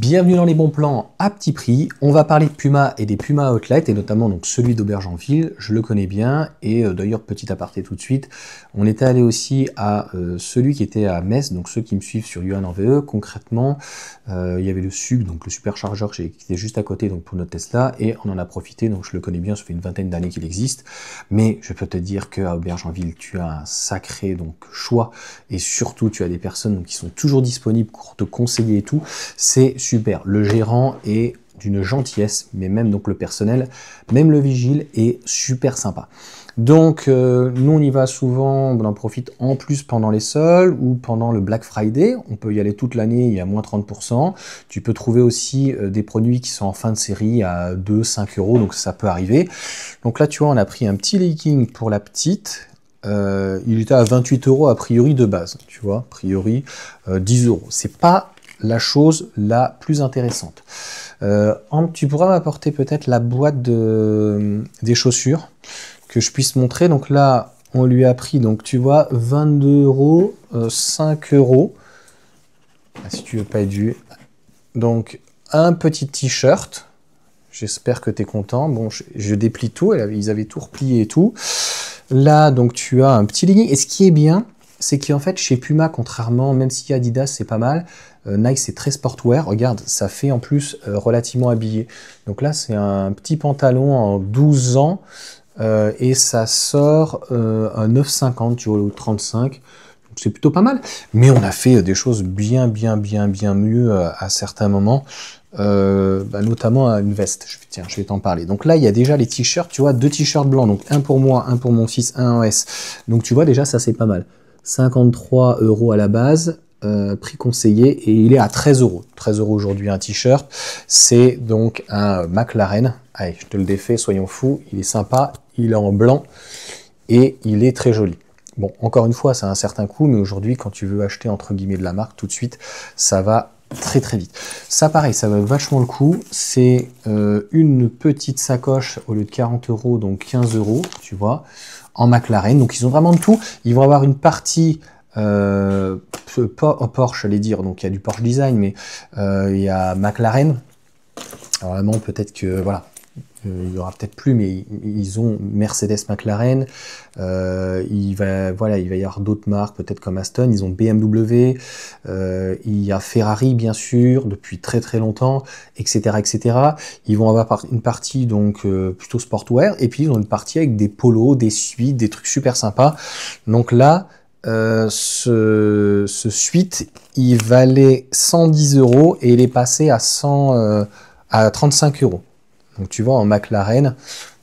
Bienvenue dans les bons plans à petit prix. On va parler de Puma et des Puma Outlet et notamment donc celui d'Aubergenville. Je le connais bien et d'ailleurs petit aparté tout de suite. On était allé aussi à celui qui était à Metz, donc ceux qui me suivent sur Yuan en VE. Concrètement, il y avait le SUG, donc le superchargeur qui était juste à côté donc pour notre Tesla et on en a profité. Donc je le connais bien, ça fait une vingtaine d'années qu'il existe. Mais je peux te dire qu'à Aubergenville, tu as un sacré donc choix et surtout tu as des personnes donc, qui sont toujours disponibles pour te conseiller et tout. C'est super. Le gérant est d'une gentillesse, mais même donc le personnel, même le vigile est super sympa. Donc nous on y va souvent, on en profite en plus pendant les soldes ou pendant le Black Friday. On peut y aller toute l'année, il y a moins 30%. Tu peux trouver aussi des produits qui sont en fin de série à 2-5 euros, donc ça peut arriver. Donc là tu vois on a pris un petit legging pour la petite. Il était à 28 euros a priori de base, tu vois, a priori 10 euros. C'est pas la chose la plus intéressante. Tu pourras m'apporter peut-être la boîte des chaussures que je puisse montrer. Donc là, on lui a pris, donc tu vois, 22 euros, 5 euros. Si tu veux pas être vu. Donc, un petit t-shirt. J'espère que tu es content. Bon, je déplie tout. Ils avaient tout replié et tout. Là, donc, tu as un petit legging. Et ce qui est bien, c'est qu'en fait, chez Puma, contrairement, même si Adidas, c'est pas mal, Nike, c'est très sportwear. Regarde, ça fait en plus relativement habillé. Donc là, c'est un petit pantalon en 12 ans et ça sort à 9,50, tu vois, ou 35. C'est plutôt pas mal. Mais on a fait des choses bien mieux à certains moments. Notamment à une veste. Je vais t'en parler. Donc là, il y a déjà les t-shirts, tu vois, 2 t-shirts blancs. Donc un pour moi, un pour mon fils, un en S. Donc tu vois, déjà, ça, c'est pas mal. 53 euros à la base, prix conseillé, et il est à 13 euros. 13 euros aujourd'hui un t-shirt. C'est donc un McLaren. Allez, je te le défais, soyons fous. Il est sympa, il est en blanc et il est très joli. Bon, encore une fois, ça a un certain coût, mais aujourd'hui, quand tu veux acheter entre guillemets de la marque, tout de suite, ça va très vite. Ça, pareil, ça va vachement le coup. C'est une petite sacoche au lieu de 40 euros, donc 15 euros, tu vois, en McLaren. Donc, ils ont vraiment de tout. Ils vont avoir une partie Porsche, j'allais dire. Donc, il y a du Porsche Design, mais il y a McLaren. Alors, vraiment, peut-être que, voilà. Il y aura peut-être plus, mais ils ont Mercedes, McLaren. Il va y avoir d'autres marques, peut-être comme Aston. Ils ont BMW. Il y a Ferrari, bien sûr, depuis très longtemps, etc. Ils vont avoir une partie donc plutôt sportwear, et puis ils ont une partie avec des polos, des suites, des trucs super sympas. Donc là, ce suite, il valait 110 euros et il est passé à 35 euros. Donc tu vois, en McLaren,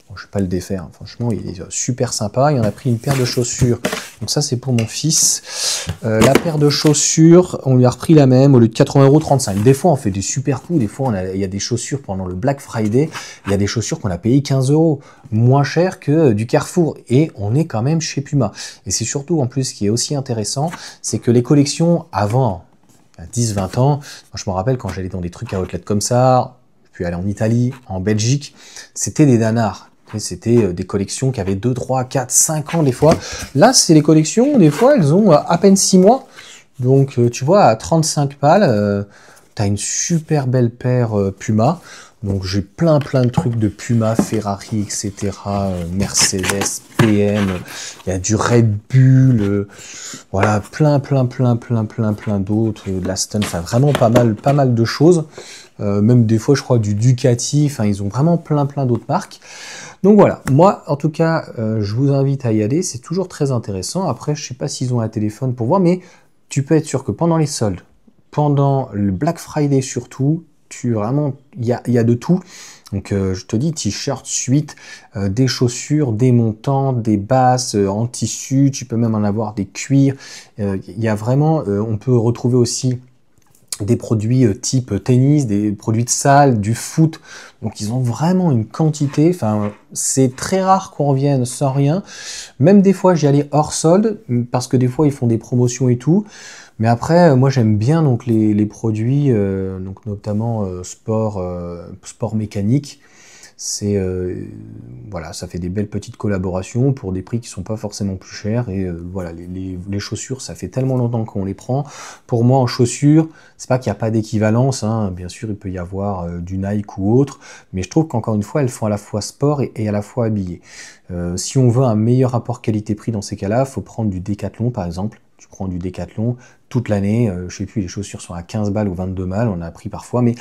bon, je ne vais pas le défaire, hein, franchement, il est super sympa. Il en a pris une paire de chaussures. Donc ça, c'est pour mon fils. La paire de chaussures, on lui a repris la même, au lieu de 80 euros, 35. Des fois, on fait des super coups. Des fois, il y a des chaussures pendant le Black Friday. Il y a des chaussures qu'on a payé 15 euros. Moins cher que du Carrefour. Et on est quand même chez Puma. Et c'est surtout, en plus, ce qui est aussi intéressant, c'est que les collections, avant, à 10-20 ans, moi, je me rappelle quand j'allais dans des trucs à outlet comme ça, puis aller en Italie, en Belgique, c'était des danards. C'était des collections qui avaient 2, 3, 4, 5 ans des fois. Là, c'est les collections, des fois, elles ont à peine 6 mois. Donc, tu vois, à 35 balles, tu as une super belle paire Puma. Donc, j'ai plein de trucs de Puma, Ferrari, etc. Mercedes, PM, il y a du Red Bull, voilà, plein d'autres, de l'Aston, enfin, vraiment pas mal de choses. Même des fois, je crois, du Ducati, enfin, ils ont vraiment plein d'autres marques. Donc voilà, moi, en tout cas, je vous invite à y aller, c'est toujours très intéressant. Après, je sais pas s'ils ont un téléphone pour voir, mais tu peux être sûr que pendant les soldes, pendant le Black Friday surtout, il y a de tout. Donc, je te dis, t-shirt, suite, des chaussures, des montants, des basses en tissu, tu peux même en avoir des cuirs. Il y a vraiment, on peut retrouver aussi des produits type tennis, des produits de salle, du foot. Donc ils ont vraiment une quantité, enfin c'est très rare qu'on revienne sans rien. Même des fois j'y allais hors solde, parce que des fois ils font des promotions et tout. Mais après, moi j'aime bien donc les produits, donc notamment sport mécanique. C'est voilà, ça fait des belles petites collaborations pour des prix qui sont pas forcément plus chers. Et voilà, les chaussures, ça fait tellement longtemps qu'on les prend. Pour moi, en chaussures, c'est pas qu'il n'y a pas d'équivalence, hein. Bien sûr, il peut y avoir du Nike ou autre, mais je trouve qu'encore une fois, elles font à la fois sport et à la fois habillé. Si on veut un meilleur rapport qualité-prix dans ces cas-là, il faut prendre du Décathlon par exemple. Tu prends du Décathlon toute l'année, je sais plus, les chaussures sont à 15 balles ou 22 balles, on a appris parfois, mais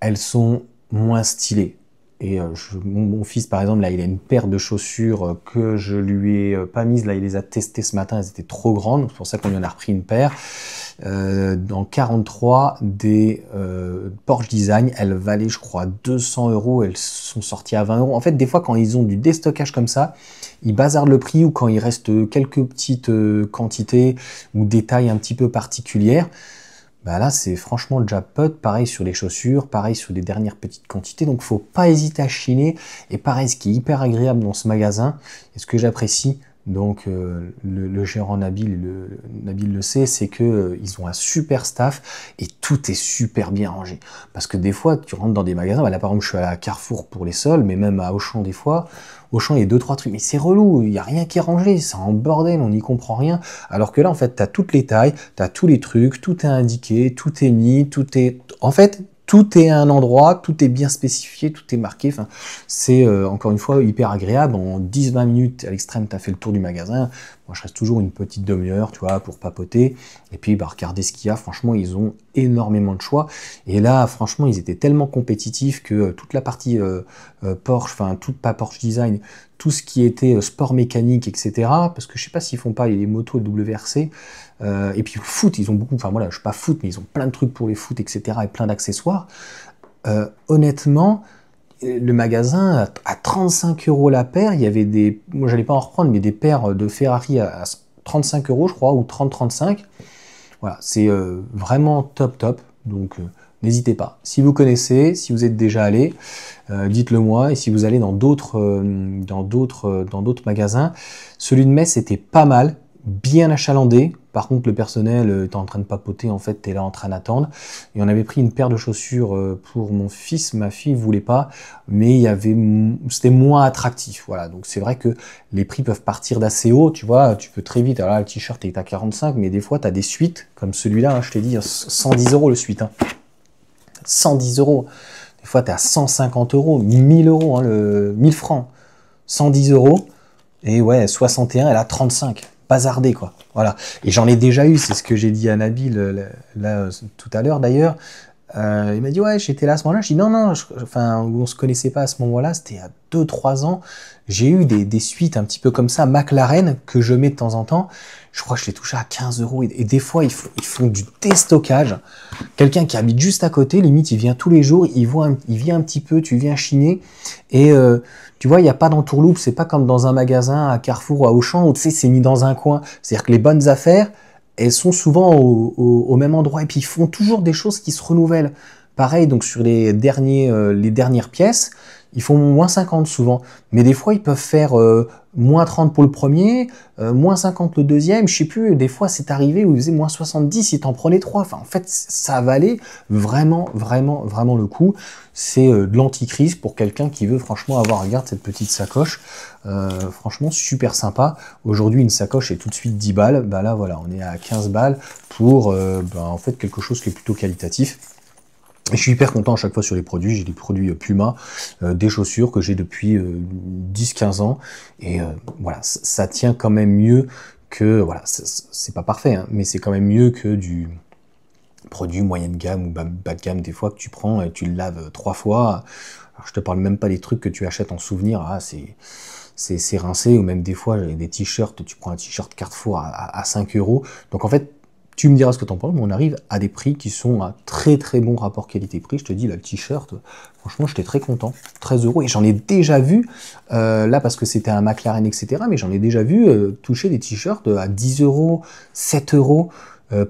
elles sont moins stylées. Et mon fils, par exemple, là, il a une paire de chaussures que je lui ai pas mises. Là, il les a testées ce matin, elles étaient trop grandes. C'est pour ça qu'on lui en a repris une paire. Dans 43 des Porsche Design, elles valaient, je crois, 200 €. Elles sont sorties à 20 €. En fait, des fois, quand ils ont du déstockage comme ça, ils bazardent le prix ou quand il reste quelques petites quantités ou des tailles un petit peu particulières. Bah là, c'est franchement le jackpot. Pareil sur les chaussures, pareil sur les dernières petites quantités. Donc, faut pas hésiter à chiner. Et pareil, ce qui est hyper agréable dans ce magasin, et ce que j'apprécie, donc le gérant Nabil le sait, c'est que ils ont un super staff et tout est super bien rangé. Parce que des fois, tu rentres dans des magasins, bah là par exemple, je suis à Carrefour pour les sols, mais même à Auchan des fois. Auchan, il y a 2-3 trucs, mais c'est relou, il n'y a rien qui est rangé, c'est en bordel, on n'y comprend rien. Alors que là, en fait, tu as toutes les tailles, tu as tous les trucs, tout est indiqué, tout est mis, tout est... En fait, tout est à un endroit, tout est bien spécifié, tout est marqué. Enfin, c'est encore une fois hyper agréable. En 10-20 minutes à l'extrême, tu as fait le tour du magasin. Moi, je reste toujours une petite demi-heure, tu vois, pour papoter. Et puis, bah, regarder ce qu'il y a. Franchement, ils ont énormément de choix. Et là, franchement, ils étaient tellement compétitifs que toute la partie Porsche, enfin, pas Porsche Design, tout ce qui était sport mécanique, etc. Parce que je sais pas s'ils font pas les motos WRC. Et puis le foot, ils ont beaucoup, enfin voilà, je suis pas foot, mais ils ont plein de trucs pour les foot, etc. et plein d'accessoires. Honnêtement, le magasin, à 35 € la paire, il y avait des, moi j'allais pas en reprendre, mais des paires de Ferrari à 35 € je crois, ou 30-35. Voilà, c'est vraiment top. Donc n'hésitez pas. Si vous connaissez, si vous êtes déjà allé, dites-le moi. Et si vous allez dans d'autres magasins, celui de Metz était pas mal, bien achalandé. Par contre, le personnel est en train de papoter, en fait, t'es là en train d'attendre. Et on avait pris une paire de chaussures pour mon fils, ma fille voulait pas, mais c'était moins attractif. Voilà, donc c'est vrai que les prix peuvent partir d'assez haut, tu vois, tu peux très vite. Alors là, le t-shirt est à 45, mais des fois, tu as des suites, comme celui-là, hein, je t'ai dit, 110 € le suite. Hein. 110 €. Des fois, tu es à 150 €, 1000 € hein, 1000 francs. 110 €, et ouais, 61, elle a 35. Bazardé, quoi. Voilà. Et j'en ai déjà eu, c'est ce que j'ai dit à Nabil là, tout à l'heure d'ailleurs. Il m'a dit, ouais, j'étais là à ce moment-là. Je dis, non, enfin, on se connaissait pas à ce moment-là, c'était il y a 2-3 ans. J'ai eu des suites un petit peu comme ça, McLaren, que je mets de temps en temps. Je crois que je l'ai touché à 15 €. Et des fois, ils font du déstockage. Quelqu'un qui habite juste à côté, limite, il vient tous les jours, il vient un petit peu, tu viens chiner. Et tu vois, il n'y a pas d'entourloupe, c'est pas comme dans un magasin à Carrefour ou à Auchan où tu sais, c'est mis dans un coin. C'est-à-dire que les bonnes affaires, elles sont souvent au même endroit. Et puis, ils font toujours des choses qui se renouvellent. Pareil, donc sur les dernières pièces, ils font moins 50 souvent. Mais des fois, ils peuvent faire moins 30 pour le premier, moins 50 le deuxième. Je sais plus, des fois, c'est arrivé où ils faisaient moins 70, ils t'en prenaient 3. Enfin, en fait, ça valait vraiment le coup. C'est de l'anticrise pour quelqu'un qui veut franchement avoir, regarde cette petite sacoche. Franchement, super sympa. Aujourd'hui, une sacoche est tout de suite 10 balles. Bah là, voilà, on est à 15 balles pour en fait quelque chose qui est plutôt qualitatif. Et je suis hyper content à chaque fois sur les produits. J'ai des produits Puma, des chaussures que j'ai depuis 10-15 ans. Et voilà, ça tient quand même mieux que... Voilà, c'est pas parfait, hein, mais c'est quand même mieux que du produit moyenne gamme ou bas de gamme des fois que tu prends et tu le laves 3 fois. Alors, je te parle même pas des trucs que tu achètes en souvenir. Ah, c'est rincé. Ou même des fois, des t-shirts, tu prends un t-shirt Carrefour à 5 €. Donc en fait, tu me diras ce que tu en penses, mais on arrive à des prix qui sont un très bon rapport qualité-prix. Je te dis, là, le t-shirt, franchement, j'étais très content. 13 €. Et j'en ai déjà vu, là, parce que c'était un McLaren, etc., mais j'en ai déjà vu toucher des t-shirts à 10 €, 7 €.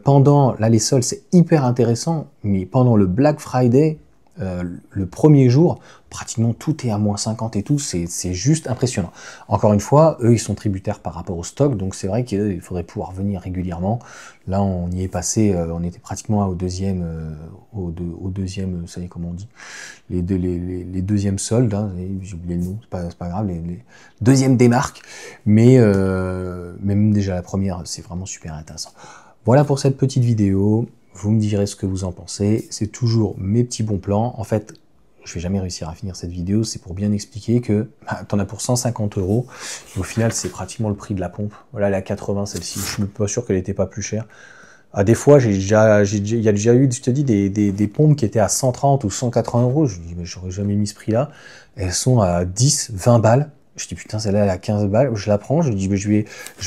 Pendant, là, les soldes, c'est hyper intéressant, mais pendant le Black Friday, le premier jour, pratiquement tout est à moins 50 et tout, c'est juste impressionnant. Encore une fois, eux, ils sont tributaires par rapport au stock, donc c'est vrai qu'il faudrait pouvoir venir régulièrement. Là, on y est passé, on était pratiquement au deuxième, ça y est, comment on dit, les deuxièmes soldes, hein, j'ai oublié le nom, c'est pas grave, les deuxièmes démarques, mais même déjà la première, c'est vraiment super intéressant. Voilà pour cette petite vidéo. Vous me direz ce que vous en pensez. C'est toujours mes petits bons plans. En fait, je vais jamais réussir à finir cette vidéo. C'est pour bien expliquer que t'en as pour 150 €. Au final, c'est pratiquement le prix de la pompe. Voilà, elle est à 80 celle-ci. Je suis pas sûr qu'elle n'était pas plus chère. Ah, des fois, il y a déjà eu, je te dis, des pompes qui étaient à 130 ou 180 €. Je me dis, mais j'aurais jamais mis ce prix-là. Elles sont à 10, 20 balles. Je dis putain, celle-là elle a 15 balles, je la prends, je dis je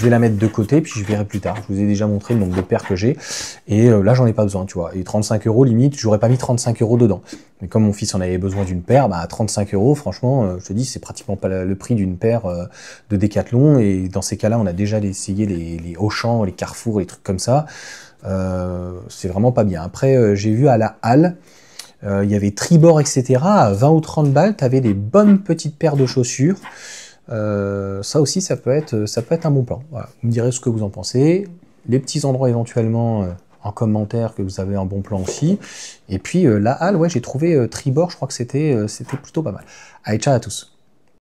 vais la mettre de côté, puis je verrai plus tard. Je vous ai déjà montré le nombre de paires que j'ai, et là j'en ai pas besoin, tu vois. Et 35 € limite, j'aurais pas mis 35 € dedans. Mais comme mon fils en avait besoin d'une paire, bah 35 €, franchement, je te dis, c'est pratiquement pas le prix d'une paire de Decathlon, et dans ces cas-là, on a déjà essayé les Auchan, les Carrefour, les trucs comme ça. C'est vraiment pas bien. Après, j'ai vu à la Halle, il y avait Tribord, etc. À 20 ou 30 balles, tu avais des bonnes petites paires de chaussures. Ça aussi, ça peut être un bon plan. Voilà. Vous me direz ce que vous en pensez. Les petits endroits éventuellement en commentaire que vous avez un bon plan aussi. Et puis la Halle, ouais, j'ai trouvé Tribord, je crois que c'était plutôt pas mal. Allez, ciao à tous.